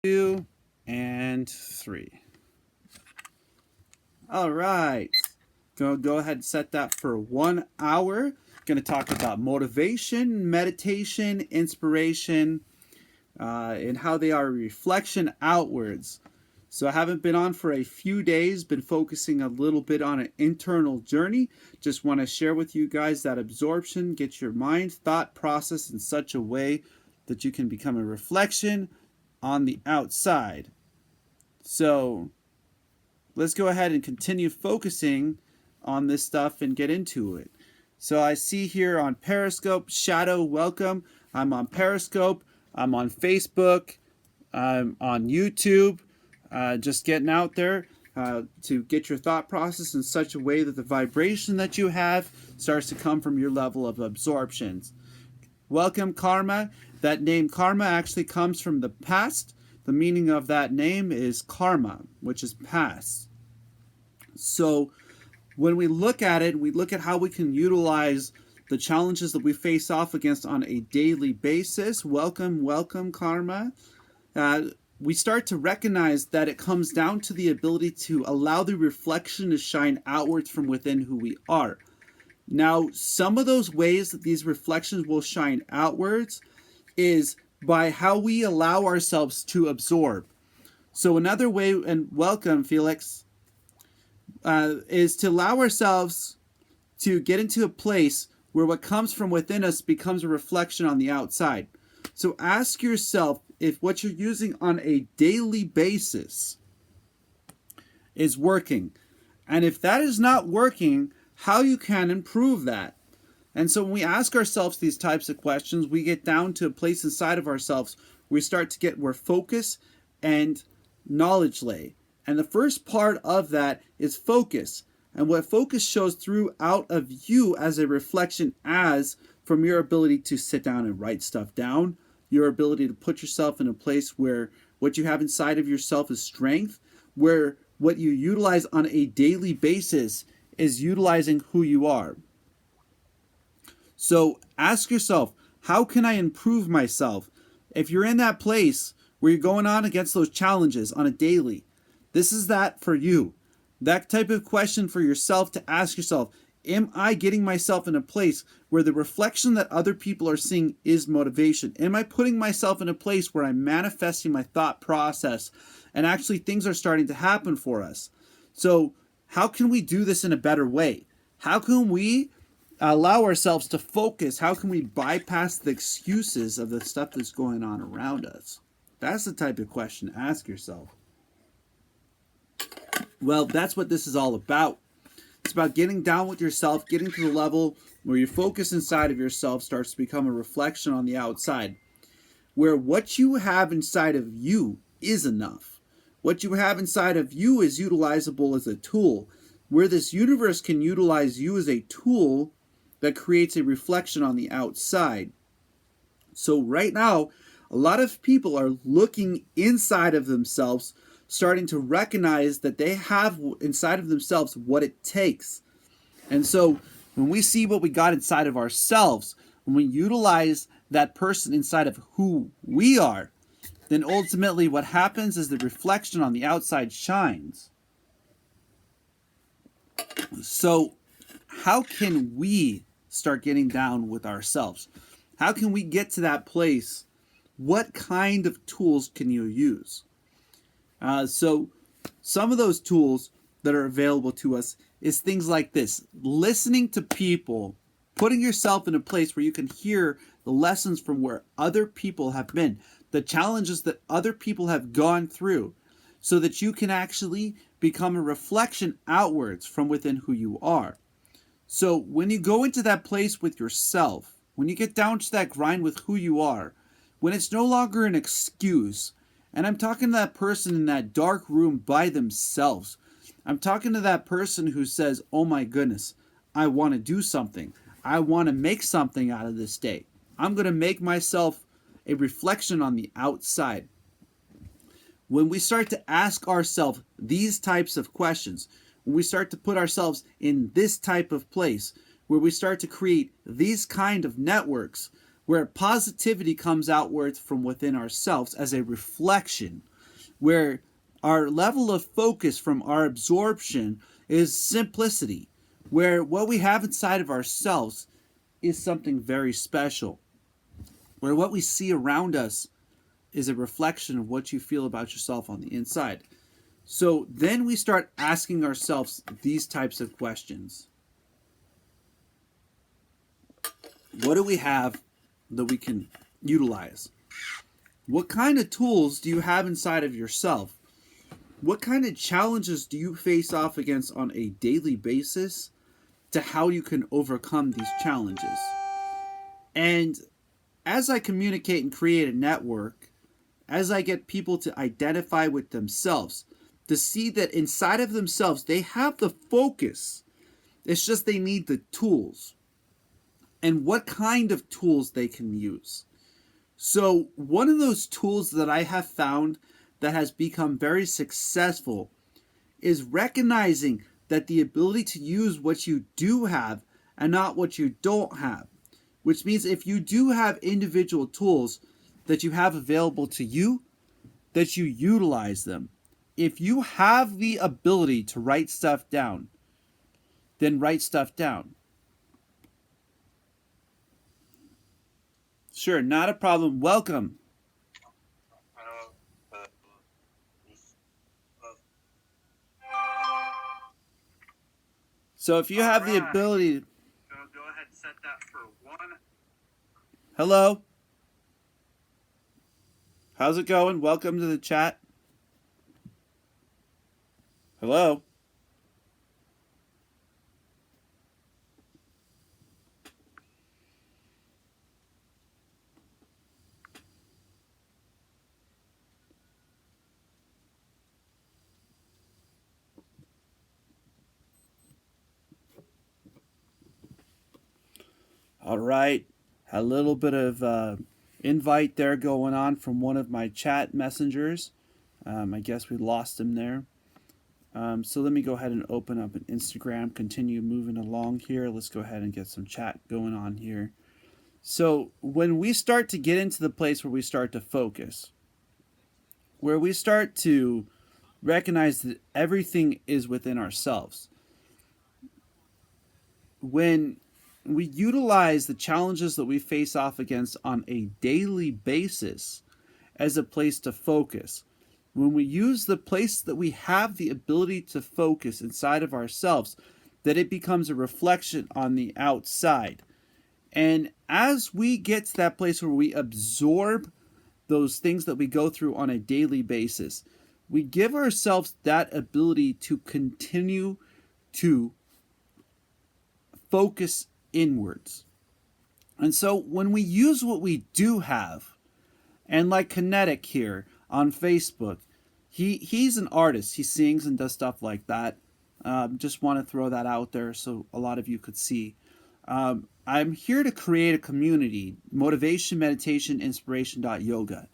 2 and 3. All right. Go ahead and set that for 1 hour. Going to talk about motivation, meditation, inspiration, and how they are a reflection outwards. So I haven't been on for a few days, been focusing a little bit on an internal journey. Just want to share with you guys that absorption, get your mind, thought process in such a way that you can become a reflection on the outside. So let's go ahead and continue focusing on this stuff and get into it. So I see here on Periscope, Shadow, welcome. I'm on Periscope. I'm on Facebook. I'm on YouTube. Just getting out there to get your thought process in such a way that the vibration that you have starts to come from your level of absorptions. Welcome, Karma. That name Karma actually comes from the past. The meaning of that name is karma, which is past. So when we look at it, we look at how we can utilize the challenges that we face off against on a daily basis. Welcome, Karma. We start to recognize that it comes down to the ability to allow the reflection to shine outwards from within who we are. Now, some of those ways that these reflections will shine outwards is by how we allow ourselves to absorb. So another way, and welcome, Felix, is to allow ourselves to get into a place where what comes from within us becomes a reflection on the outside. So ask yourself if what you're using on a daily basis is working. And if that is not working, how you can improve that. And so when we ask ourselves these types of questions, we get down to a place inside of ourselves where we start to get where focus and knowledge lay. And the first part of that is focus. And what focus shows through out of you as a reflection as from your ability to sit down and write stuff down, your ability to put yourself in a place where what you have inside of yourself is strength, where what you utilize on a daily basis is utilizing who you are. So ask yourself, how can I improve myself? If you're in that place where you're going on against those challenges on a daily, this is that for you. That type of question for yourself to ask yourself, am I getting myself in a place where the reflection that other people are seeing is motivation? Am I putting myself in a place where I'm manifesting my thought process and actually things are starting to happen for us? So how can we do this in a better way? How can we allow ourselves to focus? How can we bypass the excuses of the stuff that's going on around us? That's the type of question to ask yourself. Well, that's what this is all about. It's about getting down with yourself, getting to the level where your focus inside of yourself starts to become a reflection on the outside, where what you have inside of you is enough. What you have inside of you is utilizable as a tool, where this universe can utilize you as a tool that creates a reflection on the outside. So right now, a lot of people are looking inside of themselves, starting to recognize that they have inside of themselves what it takes. And so when we see what we got inside of ourselves, when we utilize that person inside of who we are, then ultimately what happens is the reflection on the outside shines. So how can we start getting down with ourselves? How can we get to that place? What kind of tools can you use? So some of those tools that are available to us is things like this: listening to people, putting yourself in a place where you can hear the lessons from where other people have been, the challenges that other people have gone through, so that you can actually become a reflection outwards from within who you are. So when you go into that place with yourself, when you get down to that grind with who you are, when it's no longer an excuse, and I'm talking to that person in that dark room by themselves. I'm talking to that person who says, oh my goodness, I want to do something. I want to make something out of this day. I'm going to make myself a reflection on the outside. When we start to ask ourselves these types of questions, when we start to put ourselves in this type of place, where we start to create these kind of networks, where positivity comes outwards from within ourselves as a reflection, where our level of focus from our absorption is simplicity, where what we have inside of ourselves is something very special, where what we see around us is a reflection of what you feel about yourself on the inside. So then we start asking ourselves these types of questions. What do we have that we can utilize? What kind of tools do you have inside of yourself? What kind of challenges do you face off against on a daily basis to how you can overcome these challenges? And as I communicate and create a network, as I get people to identify with themselves, to see that inside of themselves they have the focus, it's just they need the tools and what kind of tools they can use. So one of those tools that I have found that has become very successful is recognizing that the ability to use what you do have and not what you don't have. Which means if you do have individual tools that you have available to you, that you utilize them. If you have the ability to write stuff down, then write stuff down. Sure, not a problem. Welcome. So if you have the ability, go ahead and set that for one. Hello. How's it going? Welcome to the chat. Hello. All right. A little bit of invite there going on from one of my chat messengers. I guess we lost him there. So let me go ahead and open up an Instagram, continue moving along here. Let's go ahead and get some chat going on here. So when we start to get into the place where we start to focus, where we start to recognize that everything is within ourselves, when we utilize the challenges that we face off against on a daily basis as a place to focus, when we use the place that we have the ability to focus inside of ourselves, that it becomes a reflection on the outside. And as we get to that place where we absorb those things that we go through on a daily basis, we give ourselves that ability to continue to focus inwards. And so when we use what we do have, and like Kinetic here on Facebook, he's an artist. He sings and does stuff like that. Just want to throw that out there so a lot of you could see. I'm here to create a community, motivation, meditation, inspiration.yoga.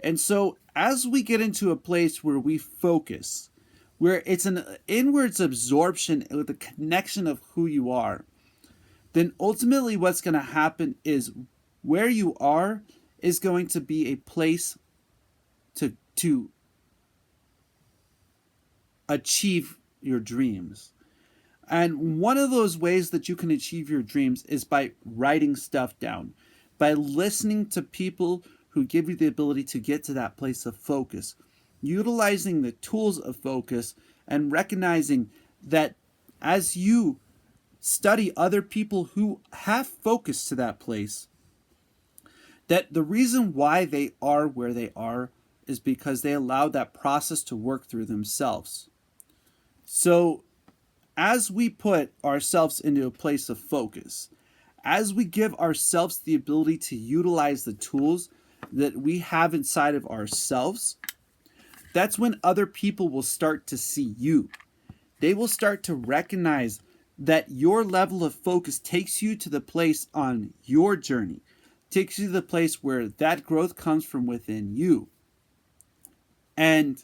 And so as we get into a place where we focus, where it's an inwards absorption with the connection of who you are, then ultimately what's going to happen is where you are is going to be a place to achieve your dreams. And one of those ways that you can achieve your dreams is by writing stuff down, by listening to people who give you the ability to get to that place of focus, utilizing the tools of focus, and recognizing that as you study other people who have focus to that place, that the reason why they are where they are is because they allowed that process to work through themselves. So as we put ourselves into a place of focus, as we give ourselves the ability to utilize the tools that we have inside of ourselves, that's when other people will start to see you. They will start to recognize that your level of focus takes you to the place on your journey, takes you to the place where that growth comes from within you. And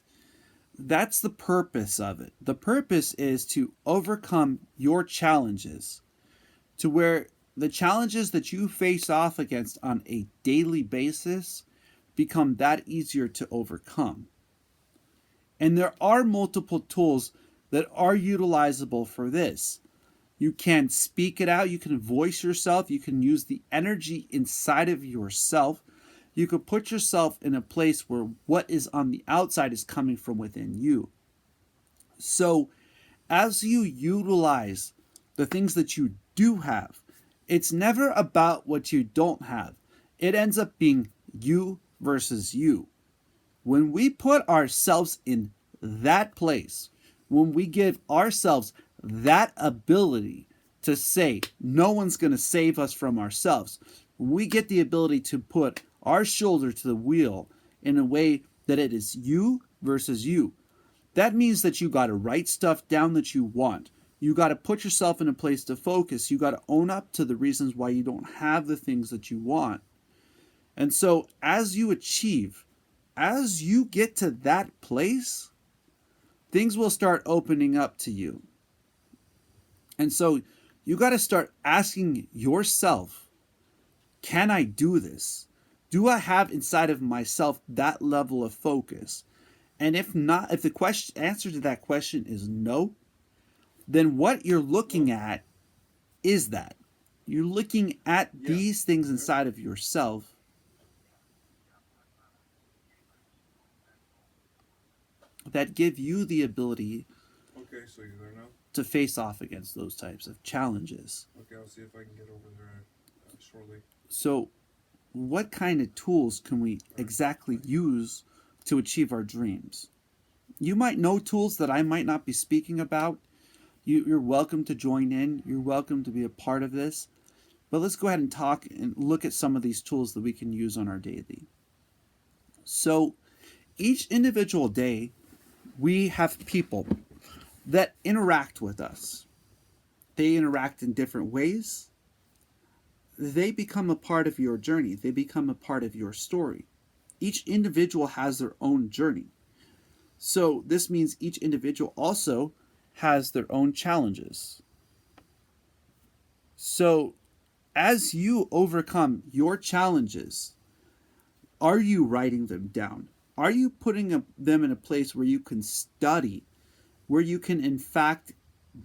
that's the purpose of it. The purpose is to overcome your challenges, to where the challenges that you face off against on a daily basis become that easier to overcome. And there are multiple tools that are utilizable for this. You can speak it out, you can voice yourself, you can use the energy inside of yourself. You could put yourself in a place where what is on the outside is coming from within you. So, as you utilize the things that you do have, it's never about what you don't have. It ends up being you versus you. When we put ourselves in that place, when we give ourselves that ability to say, no one's going to save us from ourselves, when we get the ability to put our shoulder to the wheel in a way that it is you versus you, that means that you got to write stuff down that you want. You got to put yourself in a place to focus. You got to own up to the reasons why you don't have the things that you want. And so as you achieve, as you get to that place, things will start opening up to you. And so you got to start asking yourself, can I do this? Do I have inside of myself that level of focus? And if not, if the answer to that question is no, then what you're looking at is that. You're looking at these things inside of yourself that give you the ability so you're there now? To face off against those types of challenges. Okay, I'll see if I can get over there shortly. So, what kind of tools can we exactly use to achieve our dreams? You might know tools that I might not be speaking about. You're welcome to join in. You're welcome to be a part of this. But let's go ahead and talk and look at some of these tools that we can use on our daily. So, each individual day, we have people that interact with us. They interact in different ways. They become a part of your journey. They become a part of your story. Each individual has their own journey. So this means each individual also has their own challenges. So as you overcome your challenges, are you writing them down? Are you putting them in a place where you can study, where you can in fact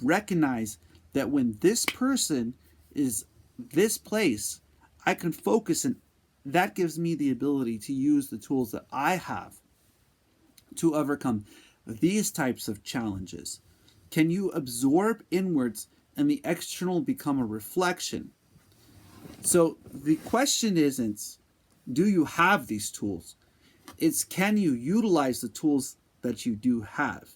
recognize that when this person is this place, I can focus, and that gives me the ability to use the tools that I have to overcome these types of challenges? Can you absorb inwards and the external become a reflection? So the question isn't, do you have these tools? It's, can you utilize the tools that you do have?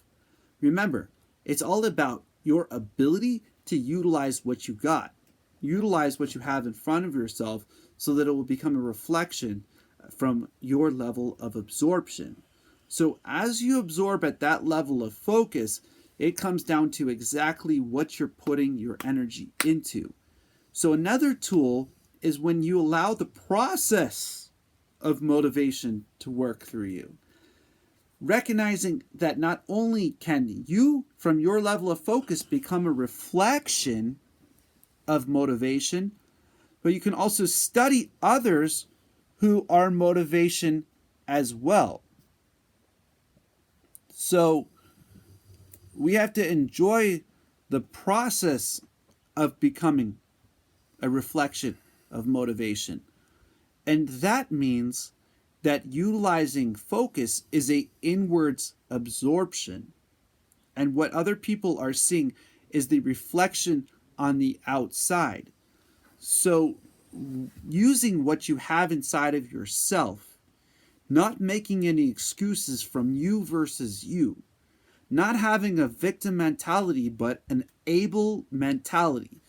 Remember, it's all about your ability to utilize what you got. Utilize what you have in front of yourself so that it will become a reflection from your level of absorption. So as you absorb at that level of focus, it comes down to exactly what you're putting your energy into. So another tool is when you allow the process of motivation to work through you. Recognizing that not only can you, from your level of focus, become a reflection of motivation, but you can also study others who are motivation as well. So we have to enjoy the process of becoming a reflection of motivation. And that means that utilizing focus is a inwards absorption. And what other people are seeing is the reflection on the outside. So using what you have inside of yourself, not making any excuses from you versus you, not having a victim mentality but an able mentality,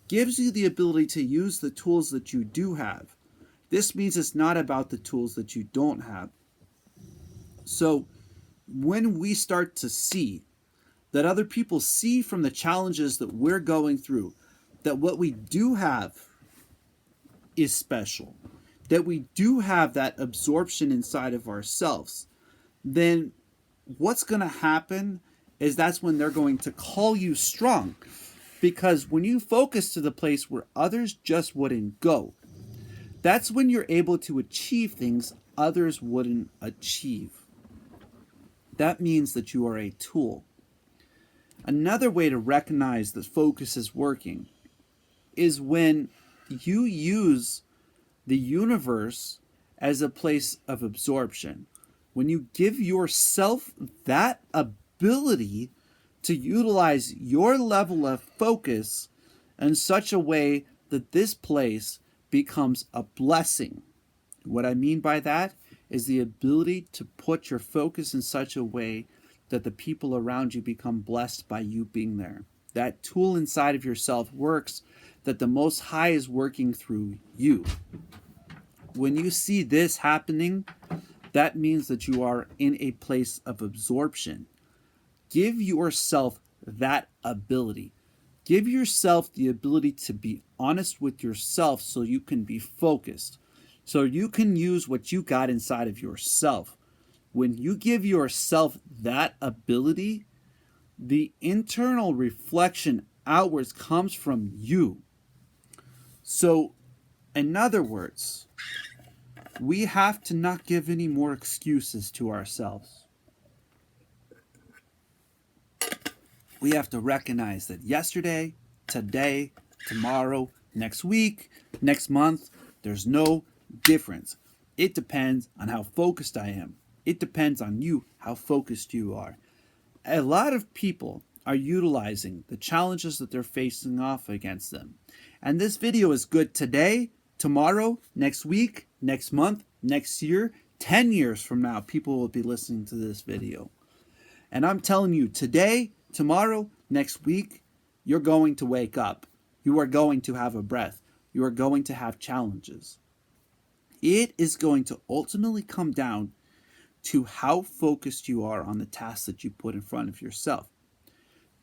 gives you the ability to use the tools that you do have. This means it's not about the tools that you don't have. So when we start to see that other people see from the challenges that we're going through, that what we do have is special, that we do have that absorption inside of ourselves, then what's going to happen is that's when they're going to call you strong. Because when you focus to the place where others just wouldn't go, that's when you're able to achieve things others wouldn't achieve. That means that you are a tool. Another way to recognize that focus is working is when you use the universe as a place of absorption. When you give yourself that ability to utilize your level of focus in such a way that this place becomes a blessing. What I mean by that is the ability to put your focus in such a way that the people around you become blessed by you being there. That tool inside of yourself works, that the Most High is working through you. When you see this happening, that means that you are in a place of absorption. Give yourself that ability. Give yourself the ability to be honest with yourself so you can be focused, so you can use what you got inside of yourself. When you give yourself that ability, the internal reflection outwards comes from you. So, in other words, we have to not give any more excuses to ourselves. We have to recognize that yesterday, today, tomorrow, next week, next month, there's no difference. It depends on how focused I am. It depends on you, how focused you are. A lot of people are utilizing the challenges that they're facing off against them. And this video is good today, tomorrow, next week, next month, next year, 10 years from now, people will be listening to this video. And I'm telling you, today, tomorrow, next week, you're going to wake up. You are going to have a breath. You are going to have challenges. It is going to ultimately come down to how focused you are on the tasks that you put in front of yourself.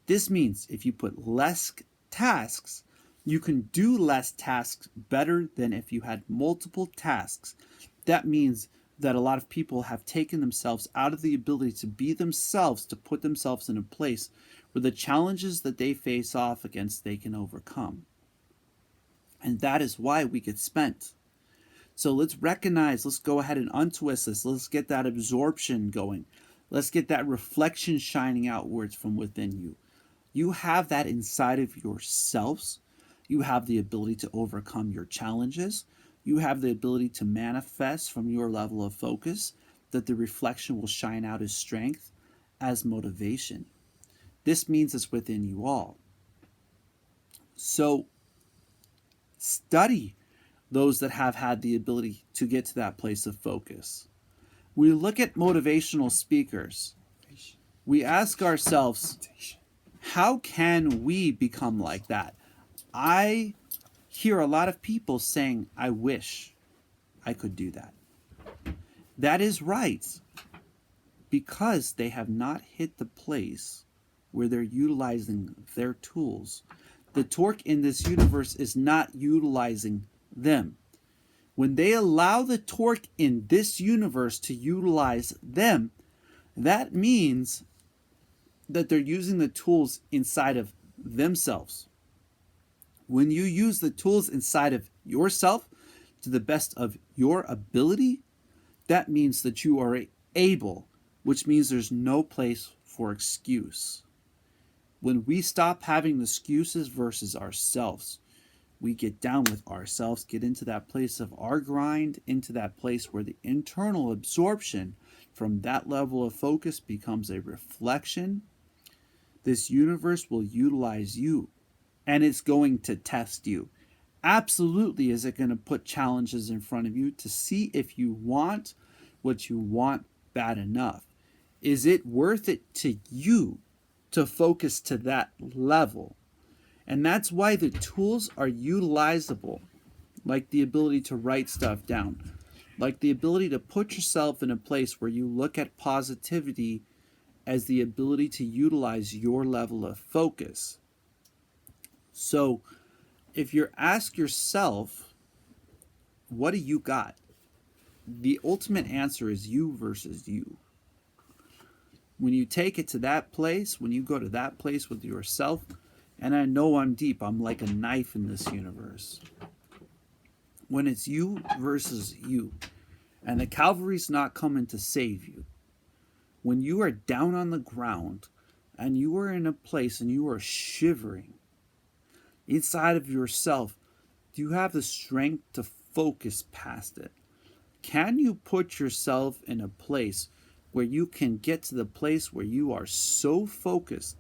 This means if you put less tasks, you can do less tasks better than if you had multiple tasks. That means that a lot of people have taken themselves out of the ability to be themselves, to put themselves in a place where the challenges that they face off against they can overcome. And that is why we get spent. So let's recognize, let's go ahead and untwist this. Let's get that absorption going. Let's get that reflection shining outwards from within you. You have that inside of yourselves. You have the ability to overcome your challenges. You have the ability to manifest from your level of focus, that the reflection will shine out as strength, as motivation. This means it's within you all. So study those that have had the ability to get to that place of focus. We look at motivational speakers. We ask ourselves, how can we become like that? I hear a lot of people saying, I wish I could do that. That is right, because they have not hit the place where they're utilizing their tools. The torque in this universe is not utilizing them. When they allow the torque in this universe to utilize them, that means that they're using the tools inside of themselves. When you use the tools inside of yourself to the best of your ability, that means that you are able, which means there's no place for excuse. When we stop having excuses versus ourselves, we get down with ourselves, get into that place of our grind, into that place where the internal absorption from that level of focus becomes a reflection. This universe will utilize you, and it's going to test you. Absolutely, is it going to put challenges in front of you to see if you want what you want bad enough? Is it worth it to you to focus to that level? And that's why the tools are utilizable, like the ability to write stuff down, like the ability to put yourself in a place where you look at positivity as the ability to utilize your level of focus. So if you ask yourself, what do you got? The ultimate answer is you versus you. When you take it to that place, when you go to that place with yourself, and I know I'm deep, I'm like a knife in this universe. When it's you versus you, and the Calvary's not coming to save you. when you are down on the ground and you are in a place and you are shivering inside of yourself, do you have the strength to focus past it? Can you put yourself in a place where you can get to the place where you are so focused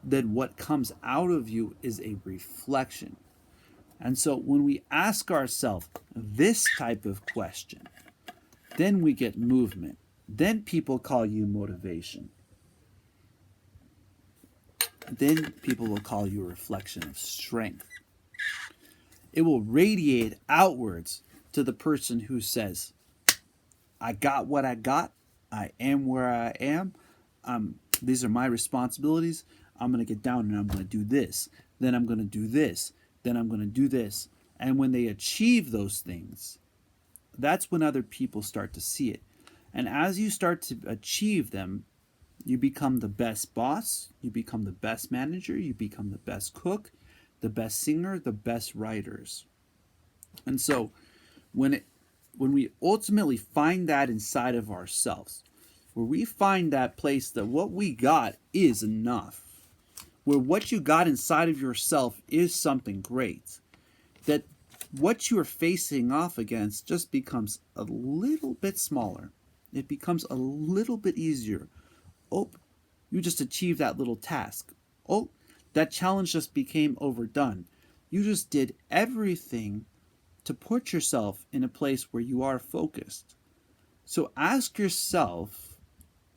that what comes out of you is a reflection? And so when we ask ourselves this type of question, then we get movement. Then people call you motivation. Then people will call you a reflection of strength. It will radiate outwards to the person who says, I got what I got. I am where I am. These are my responsibilities. I'm going to get down and I'm going to do this. Then I'm going to do this. Then I'm going to do this. And when they achieve those things, that's when other people start to see it. And as you start to achieve them, you become the best boss, you become the best manager, you become the best cook, the best singer, the best writers. And so when we ultimately find that inside of ourselves, where we find that place that what we got is enough, where what you got inside of yourself is something great, that what you are facing off against just becomes a little bit smaller. It becomes a little bit easier. Oh, you just achieved that little task. Oh, that challenge just became overdone. You just did everything to put yourself in a place where you are focused. So ask yourself,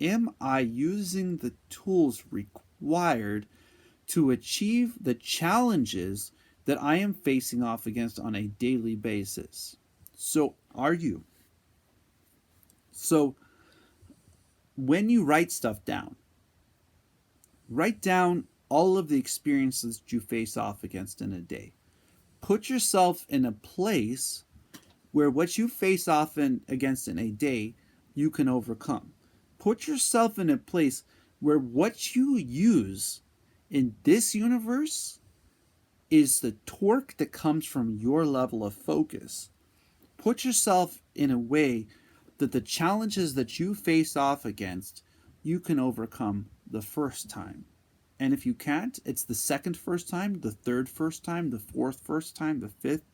am I using the tools required to achieve the challenges that I am facing off against on a daily basis? So are you? So when you write stuff down, write down all of the experiences that you face off against in a day. Put yourself in a place where what you face off against in a day, you can overcome. Put yourself in a place where what you use in this universe is the torque that comes from your level of focus. Put yourself in a way that the challenges that you face off against, you can overcome the first time. And if you can't, it's the second first time, the third first time, the fourth first time, the fifth,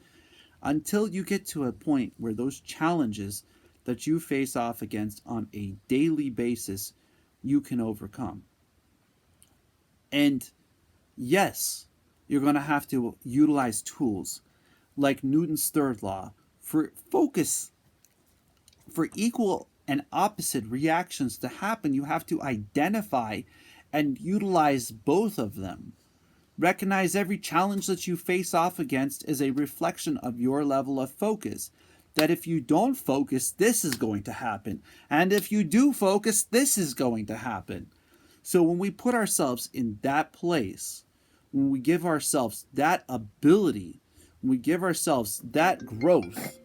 until you get to a point where those challenges that you face off against on a daily basis, you can overcome. And yes, you're going to have to utilize tools like Newton's third law for focus. For equal and opposite reactions to happen, you have to identify and utilize both of them. Recognize every challenge that you face off against is a reflection of your level of focus. That if you don't focus, this is going to happen. And if you do focus, this is going to happen. So when we put ourselves in that place, when we give ourselves that ability, when we give ourselves that growth,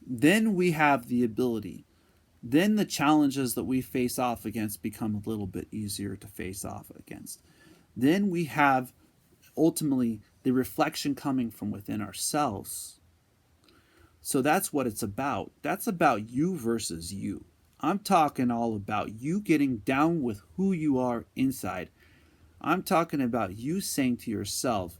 then we have the ability. Then the challenges that we face off against become a little bit easier to face off against. Then we have ultimately the reflection coming from within ourselves. So that's what it's about. That's about you versus you. I'm talking all about you getting down with who you are inside. I'm talking about you saying to yourself,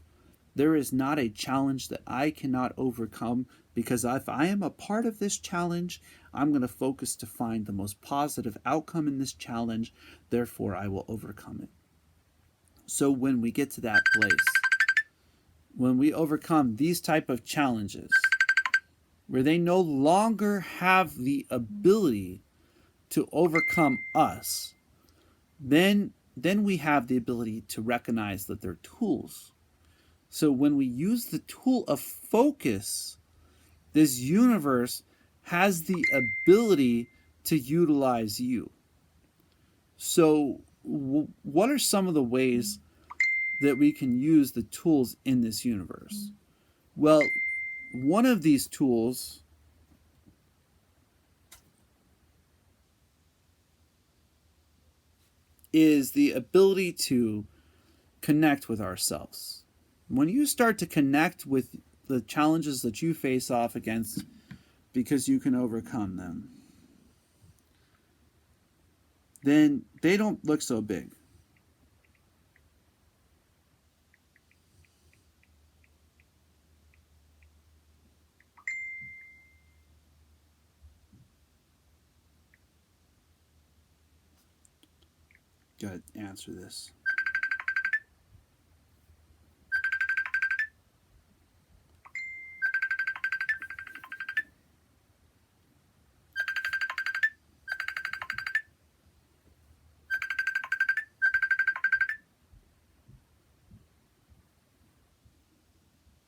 there is not a challenge that I cannot overcome, because if I am a part of this challenge, I'm going to focus to find the most positive outcome in this challenge. Therefore, I will overcome it. So when we get to that place, when we overcome these type of challenges, where they no longer have the ability to overcome us, then we have the ability to recognize that they're tools. So when we use the tool of focus, this universe has the ability to utilize you. So what are some of the ways that we can use the tools in this universe? Well, one of these tools is the ability to connect with ourselves. When you start to connect with the challenges that you face off against because you can overcome them, then they don't look so big. Gotta answer this.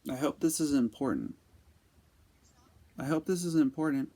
I hope this is important. I hope this is important.